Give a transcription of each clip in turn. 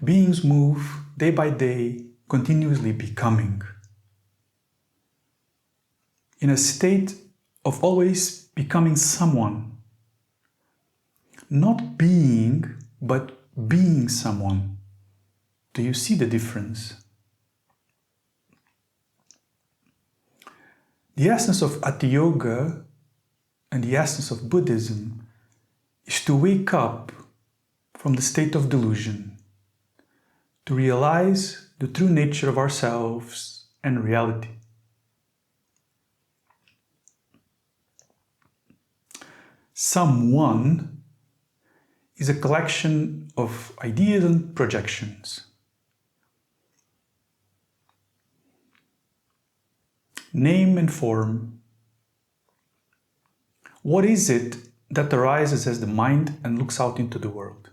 Beings move day by day, continuously becoming, in a state of always becoming someone. Not being, but being someone. Do you see the difference? The essence of Atiyoga and the essence of Buddhism is to wake up from the state of delusion, to realize the true nature of ourselves and reality. Someone is a collection of ideas and projections. Name and form. What is it that arises as the mind and looks out into the world?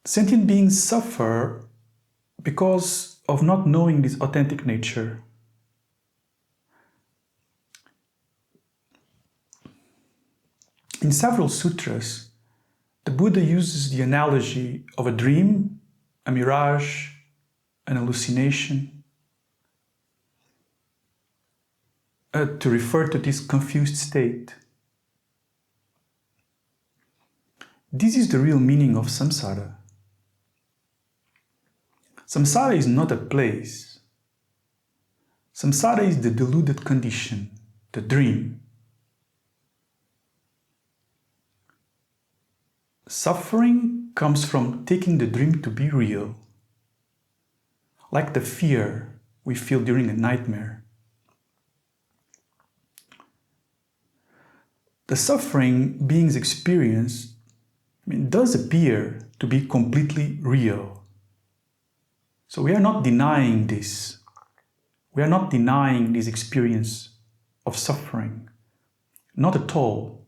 Sentient beings suffer because of not knowing this authentic nature. In several sutras, the Buddha uses the analogy of a dream, a mirage, an hallucination, to refer to this confused state. This is the real meaning of samsara. Samsara is not a place. Samsara is the deluded condition, the dream. Suffering comes from taking the dream to be real, like the fear we feel during a nightmare. The suffering beings experience does appear to be completely real. So we are not denying this. We are not denying this experience of suffering. Not at all.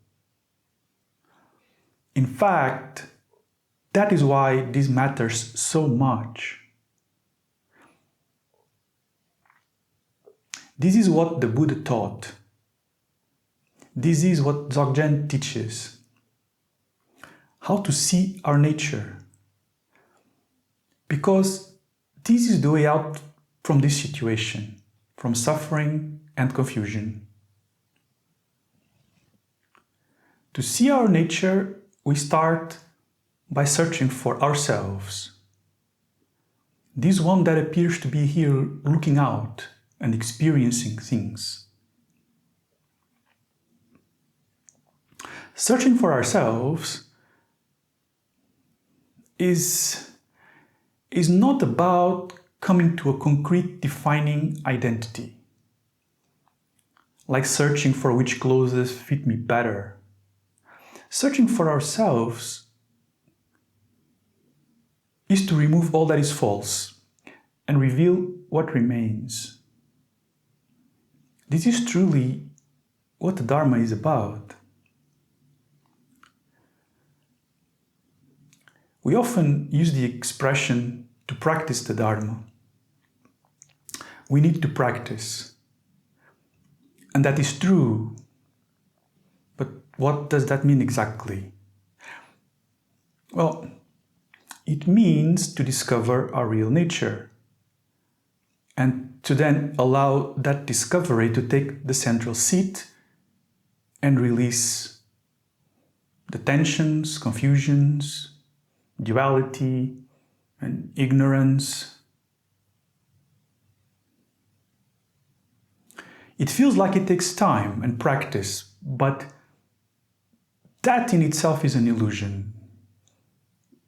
In fact, that is why this matters so much. This is what the Buddha taught. This is what Dzogchen teaches. How to see our nature. Because this is the way out from this situation, from suffering and confusion. To see our nature, we start by searching for ourselves. This one that appears to be here looking out and experiencing things. Searching for ourselves is not about coming to a concrete defining identity, like searching for which clothes fit me better. Searching for ourselves is to remove all that is false and reveal what remains. This is truly what the Dharma is about. We often use the expression to practice the Dharma. We need to practice. And that is true. But what does that mean exactly? Well, it means to discover our real nature and to then allow that discovery to take the central seat and release the tensions, confusions, duality, and ignorance. It feels like it takes time and practice, but that in itself is an illusion.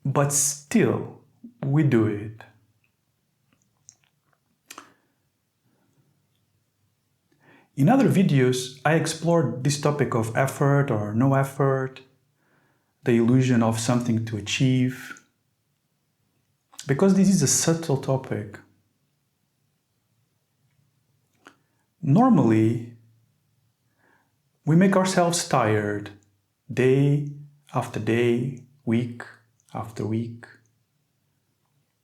But still, we do it. In other videos, I explored this topic of effort or no effort, the illusion of something to achieve, because this is a subtle topic. Normally, we make ourselves tired day after day, week after week,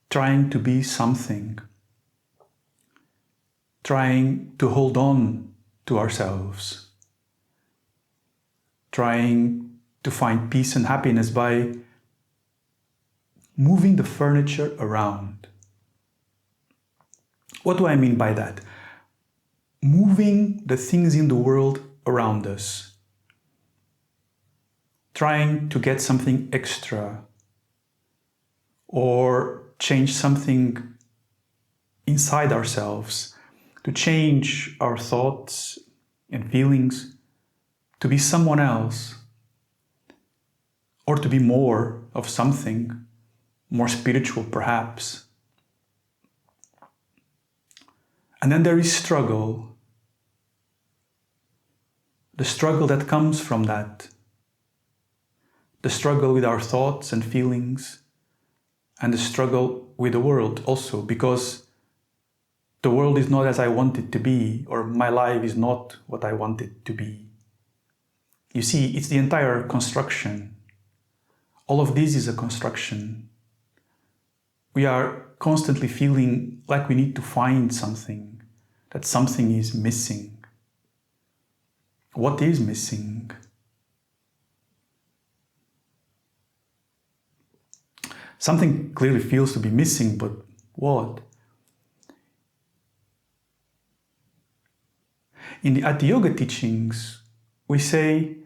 trying to be something, trying to hold on to ourselves, trying to find peace and happiness by moving the furniture around. What do I mean by that? Moving the things in the world around us. Trying to get something extra or change something inside ourselves, to change our thoughts and feelings, to be someone else, or to be more of something, more spiritual perhaps. And then there is struggle. The struggle that comes from that. The struggle with our thoughts and feelings, and the struggle with the world also, because the world is not as I want it to be, or my life is not what I want it to be. You see, it's the entire construction. All of this is a construction. We are constantly feeling like we need to find something, that something is missing. What is missing? Something clearly feels to be missing, but what? In the Atiyoga teachings, we say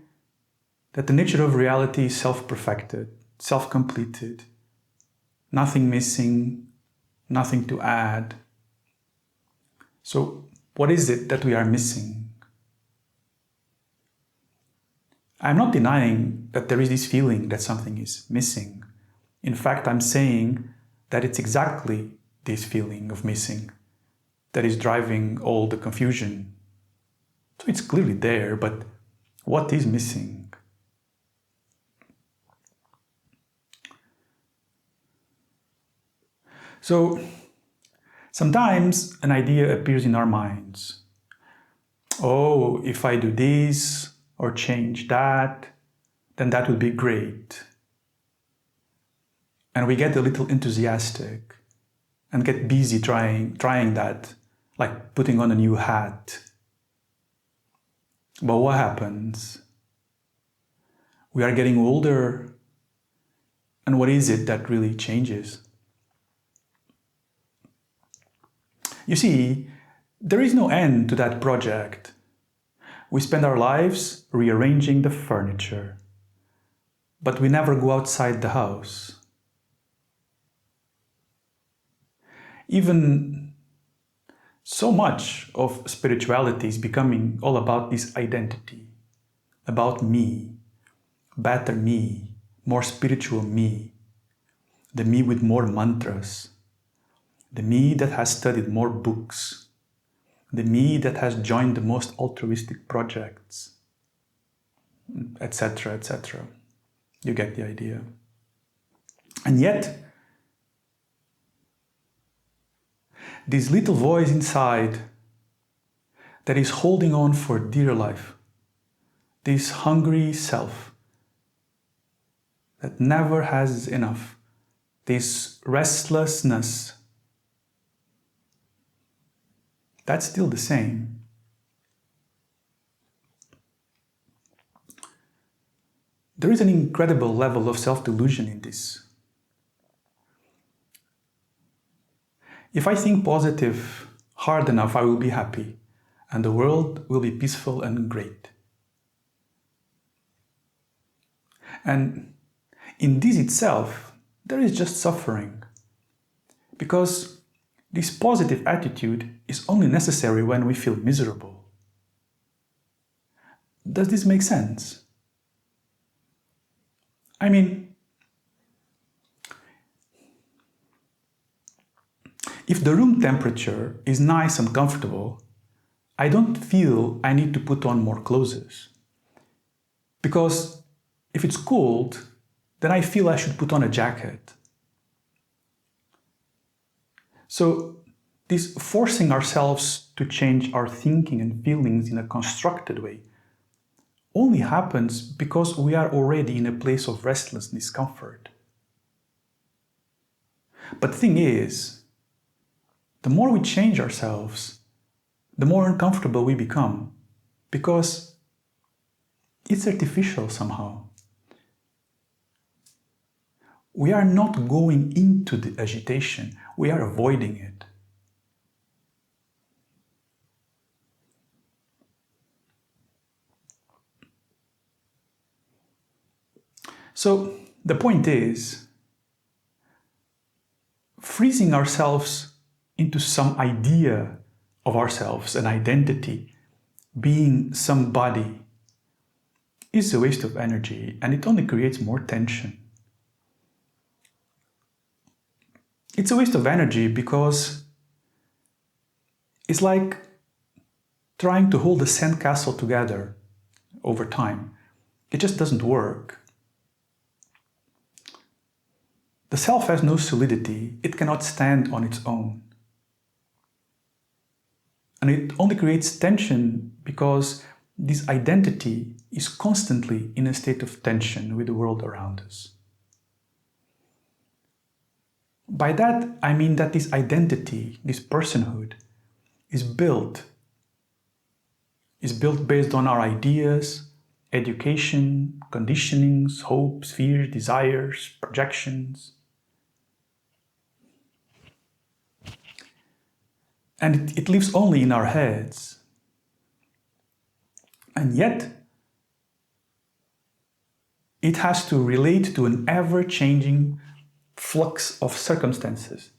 that the nature of reality is self-perfected, self-completed, nothing missing, nothing to add. So, what is it that we are missing? I'm not denying that there is this feeling that something is missing. In fact, I'm saying that it's exactly this feeling of missing that is driving all the confusion. So it's clearly there, but what is missing? So sometimes an idea appears in our minds. Oh, if I do this or change that, then that would be great. And we get a little enthusiastic and get busy trying that, like putting on a new hat. But what happens? We are getting older, and what is it that really changes? You see, there is no end to that project. We spend our lives rearranging the furniture, but we never go outside the house. Even so much of spirituality is becoming all about this identity, about me, better me, more spiritual me, the me with more mantras, the me that has studied more books, the me that has joined the most altruistic projects, etc., etc. You get the idea. And yet, this little voice inside that is holding on for dear life, this hungry self that never has enough, this restlessness, that's still the same. There is an incredible level of self-delusion in this. If I think positive hard enough, I will be happy, and the world will be peaceful and great. And in this itself, there is just suffering, because this positive attitude is only necessary when we feel miserable. Does this make sense? I mean, if the room temperature is nice and comfortable, I don't feel I need to put on more clothes. Because if it's cold, then I feel I should put on a jacket. So this forcing ourselves to change our thinking and feelings in a constructed way only happens because we are already in a place of restless discomfort. But the thing is, the more we change ourselves, the more uncomfortable we become, because it's artificial somehow. we are not going into the agitation, we are avoiding it. So the point is, freezing ourselves into some idea of ourselves, an identity, being somebody, is a waste of energy, and it only creates more tension. It's a waste of energy because it's like trying to hold a sandcastle together over time. It just doesn't work. The self has no solidity, it cannot stand on its own. And it only creates tension because this identity is constantly in a state of tension with the world around us. By that, I mean that this identity, this personhood, is built based on our ideas, education, conditionings, hopes, fears, desires, projections. And it lives only in our heads. And yet, it has to relate to an ever-changing flux of circumstances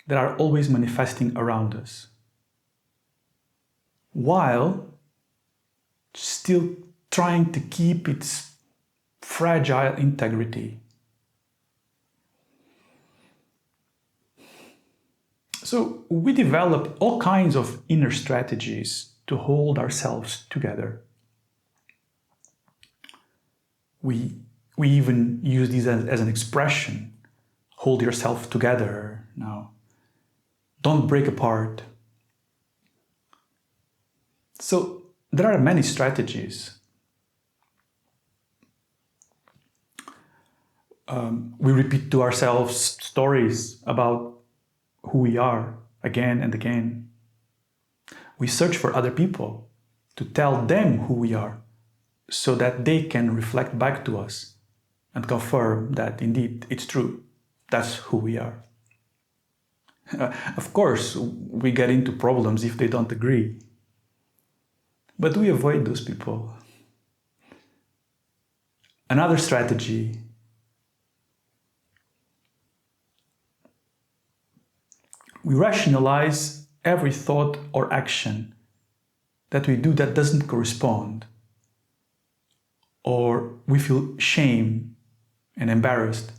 that are always manifesting around us, while still trying to keep its fragile integrity. So we develop all kinds of inner strategies to hold ourselves together. We even use these as an expression. Hold yourself together now. Don't break apart. So there are many strategies. We repeat to ourselves stories about who we are again and again. We search for other people to tell them who we are so that they can reflect back to us and confirm that indeed it's true. That's who we are. Of course, we get into problems if they don't agree. But we avoid those people. Another strategy we rationalize every thought or action that we do that doesn't correspond, or we feel shame and embarrassed.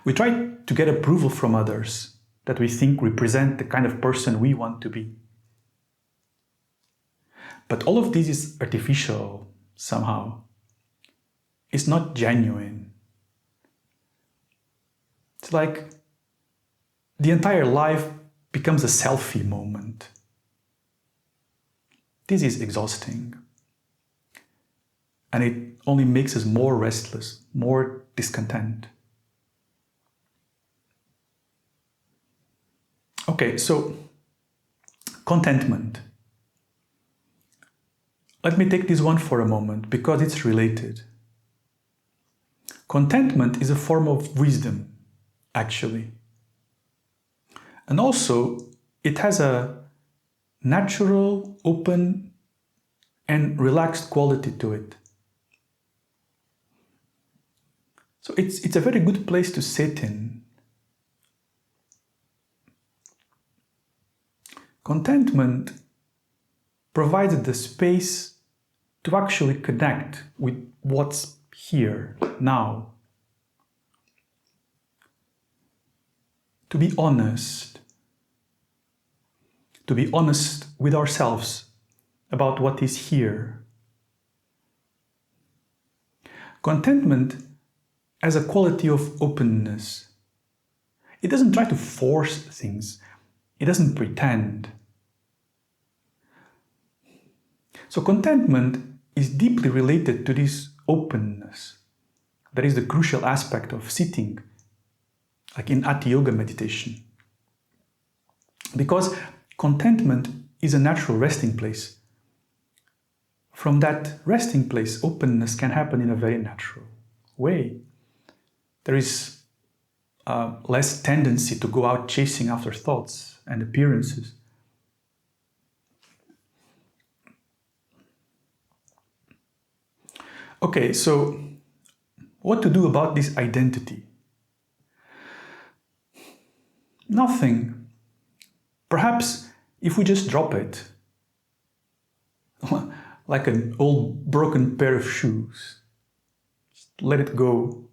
We try to get approval from others that we think represent the kind of person we want to be. But all of this is artificial somehow. It's not genuine. It's like the entire life becomes a selfie moment. This is exhausting. And it only makes us more restless, more discontent. Okay, so contentment. Let me take this one for a moment because it's related. Contentment is a form of wisdom, actually. And also, it has a natural, open, and relaxed quality to it. So it's a very good place to sit in. Contentment provides the space to actually connect with what's here, now. To be honest with ourselves about what is here. Contentment has a quality of openness. It doesn't try to force things. It doesn't pretend. So contentment is deeply related to this openness. That is the crucial aspect of sitting, like in Atiyoga meditation. Because contentment is a natural resting place. From that resting place, openness can happen in a very natural way. There is less tendency to go out chasing after thoughts and appearances. Okay, so what to do about this identity? Nothing. Perhaps if we just drop it, like an old broken pair of shoes, just let it go,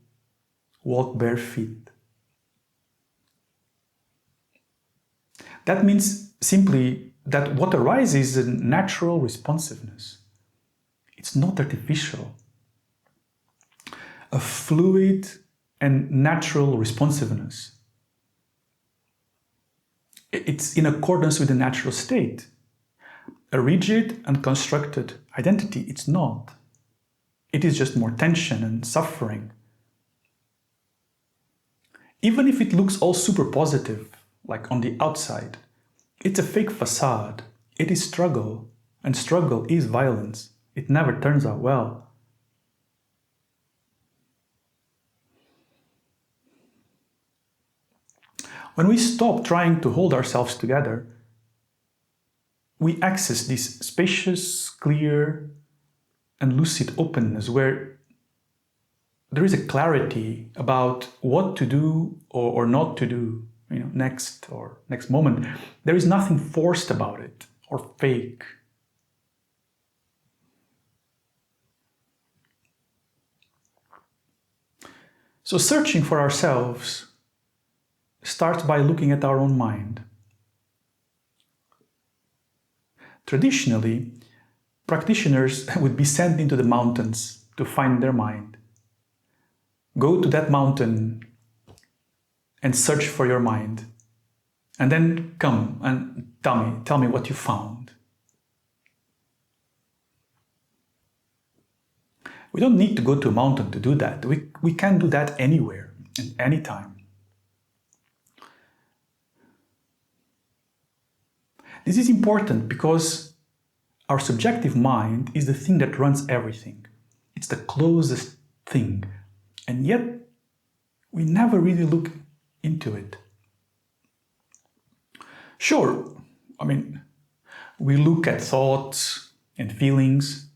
walk bare feet. That means simply that what arises is a natural responsiveness. It's not artificial. A fluid and natural responsiveness. It's in accordance with the natural state. A rigid and constructed identity, it's not. It is just more tension and suffering. Even if it looks all super positive, like on the outside, it's a fake facade. It is struggle, and struggle is violence. It never turns out well. When we stop trying to hold ourselves together, we access this spacious, clear, and lucid openness where there is a clarity about what to do or not to do, next moment. There is nothing forced about it or fake. So searching for ourselves starts by looking at our own mind. Traditionally, practitioners would be sent into the mountains to find their mind. Go to that mountain and search for your mind. And then come and tell me what you found. We don't need to go to a mountain to do that. We can do that anywhere and anytime. This is important because our subjective mind is the thing that runs everything. It's the closest thing. And yet, we never really look into it. Sure, we look at thoughts and feelings.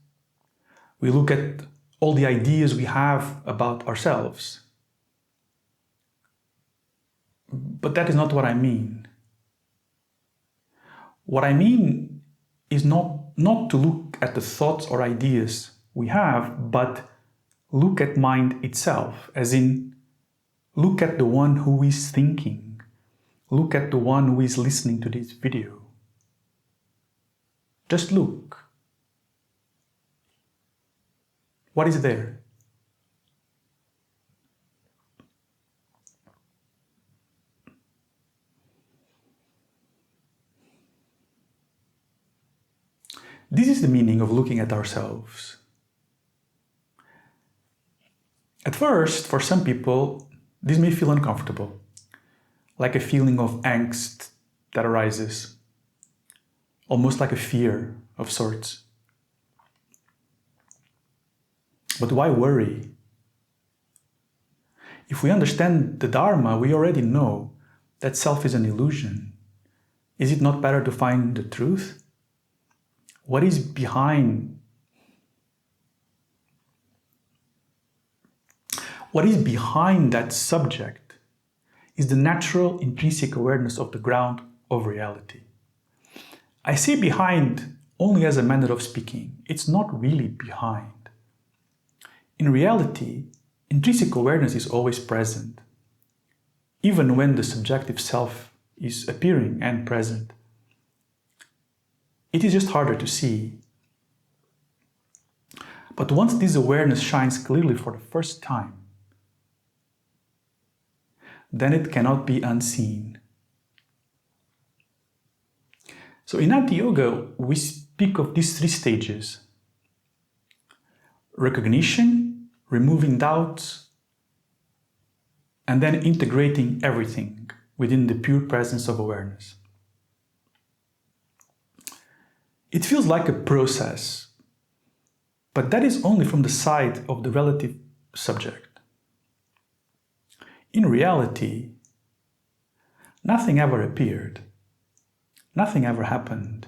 We look at all the ideas we have about ourselves. But that is not what I mean. What I mean is not to look at the thoughts or ideas we have, but look at mind itself, as in look at the one who is thinking. Look at the one who is listening to this video. Just look. What is there? This is the meaning of looking at ourselves. At first, for some people, this may feel uncomfortable, like a feeling of angst that arises, almost like a fear of sorts. But why worry? If we understand the Dharma, we already know that self is an illusion. Is it not better to find the truth? What is behind that subject is the natural intrinsic awareness of the ground of reality. I say behind only as a manner of speaking. It's not really behind. In reality, intrinsic awareness is always present, even when the subjective self is appearing and present. It is just harder to see. But once this awareness shines clearly for the first time, then it cannot be unseen. So in Atiyoga, we speak of these three stages: recognition, removing doubts, and then integrating everything within the pure presence of awareness. It feels like a process, but that is only from the side of the relative subject. in reality, nothing ever appeared. Nothing ever happened.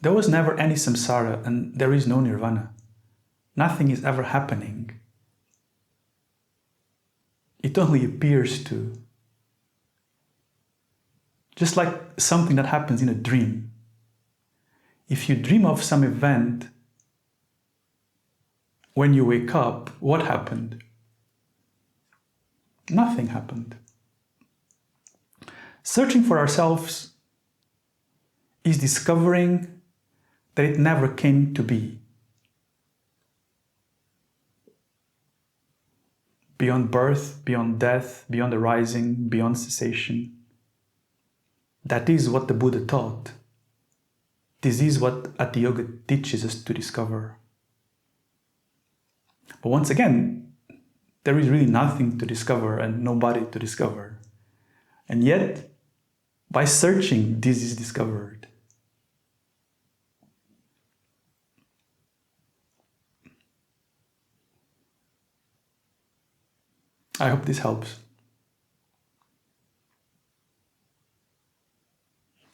There was never any samsara and there is no nirvana. Nothing is ever happening. It only appears to. Just like something that happens in a dream. If you dream of some event, when you wake up, what happened? Nothing happened. Searching for ourselves is discovering that it never came to be. Beyond birth, beyond death, beyond arising, beyond cessation. That is what the Buddha taught. This is what Atiyoga teaches us to discover. But once again, there is really nothing to discover and nobody to discover. And yet, by searching, this is discovered. I hope this helps.